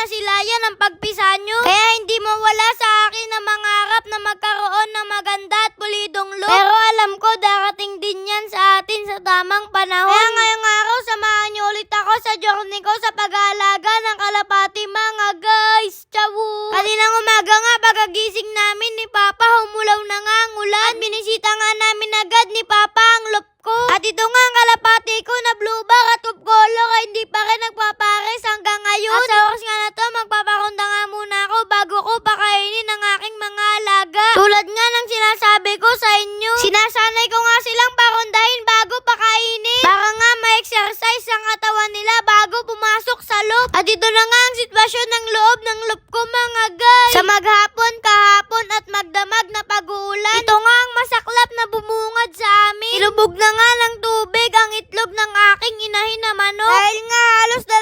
nasilayan ang pagpisa nyo. Kaya hindi mawala sa akin na mangarap na magkaroon ng maganda at pulidong look. Pero alam ko darating din yan sa atin sa tamang panahon. Kaya ngayong araw, samahan nyo ulit ako sa journey ko sa pag-aalaga ng kalapati mga guys. Chawu! Kaninang umaga nga, pagkagising namin ni Papa, humulaw na nga ang ulan. At binisita nga namin agad ni Papa ang lop ko. At ito nga ang kalapati ko na blue bar at top color ay hindi pa rin nagpapares hanggang ngayon. At sa oras nga na to, magpapakunta nga muna ako bago ko pakainin ang aking mga alaga. Tulad nga ng sinasabi ko sa inyo, sinasanay ko nga silang pakundahin bago pakainin. Para nga ma-exercise ang katawan nila bago pumasok sa loob. At ito na nga ang sitwasyon ng loob ng loob ko mga guys. Sa maghapon, kahapon at magdamag na pag-uulan, ito nga ang masaklap na bumungad sa amin. Ilubog na nga ng tubig ang itlog ng aking inahin na manok. Dahil nga halos 2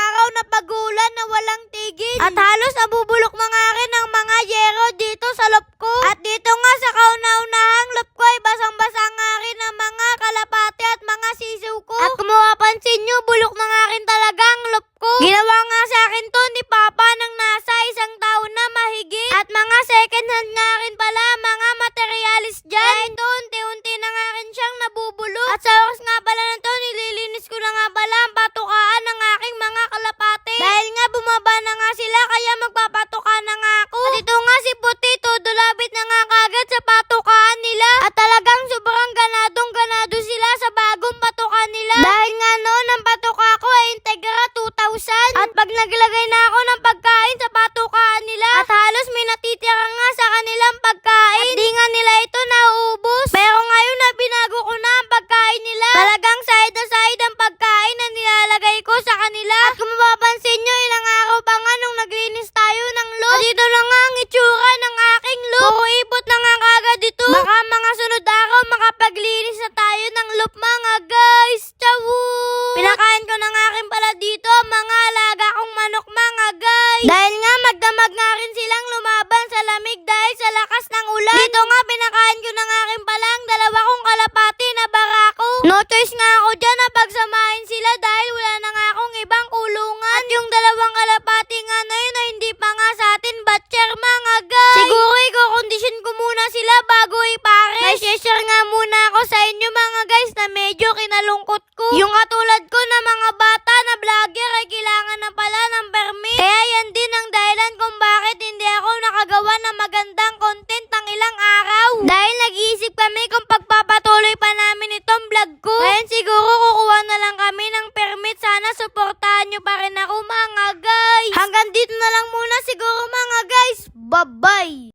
araw na pag-uulan na walang tigil. At halos nabubulok na nga rin ang mga yero dito sa loob ko. At dito nga sa kauna-unahang loob ko ay basang-basa nga rin ang mga kalapati at mga sisiw ko. At kung mapapansin nyo, bulok na nga rin talaga ang loob ko. Ginawa nga sa akin to ni Papa nang nasa 1 taon na mahigit. At mga second hand nga rin pala mga materialis dyan. Ito, unti-unti na nga rin siyang nabubulok. At sa oras nga pala na to, nililinis ko na nga pala ang patukaan ng aking mga kalapati. Dahil nga bumaba na nga sila, kaya magpapatuka na nga ako. At ito nga si Puti, dulabit na nga kagad sa patukaan nila. At talagang sobrang ganado sila sa bagong patuka nila. Dahil nga noon ang patuka ko ay Integra 2000. At pag naglagay na ako ng pagkain sa patukaan nila, at halos may natitira nga sa kanilang pagkain, at di nga nila ito nauubos. Pero ngayon na binago ko na ang pagkain nila, talagang side na side ang pagkain na nilalagay ko sa kanila. At kung mapapansin nyo, ilang araw pa nga nung naglinis tayo ng loop. At ito na nga ang itsura ng aking loop. Puro ipot na nga kagad ito. Baka mga sunod araw makapaglinis na tayo ng loop mga guys. Chawu! Pinakain ko na nga rin pala dito ang mga alaga kong manok mga guys. Dahil nga magdamag nga rin silang lumaban sa lamig dahil sa lakas ng ulan. Dito nga pinakain ko na nga rin pala ang 2 kong kalapati na barako. No choice nga ako dyan na pagsamahin sila dahil wala na nga akong ibang kulungan. At yung 2 kalapati nga na yun ay hindi pa nga sa atin batcher mga guys. Siguro i-condition ko muna sila bago ipares. May share nga muna ako sa inyo mga guys na medyo kinalungkot ko. Yung katulad ko na mga bata na vlogger ay kailangan na pala ng permit. Kaya yan din ang dahilan kung bakit hindi ako nakagawa ng magandang content ng ilang araw. Dahil nag-iisip kami kung pagpapatuloy pa namin itong vlog ko. Ngayon siguro kukuha na lang kami ng permit. Sana suportahan nyo pa rin ako mga guys. Hanggang dito na lang muna siguro mga guys. Bye-bye!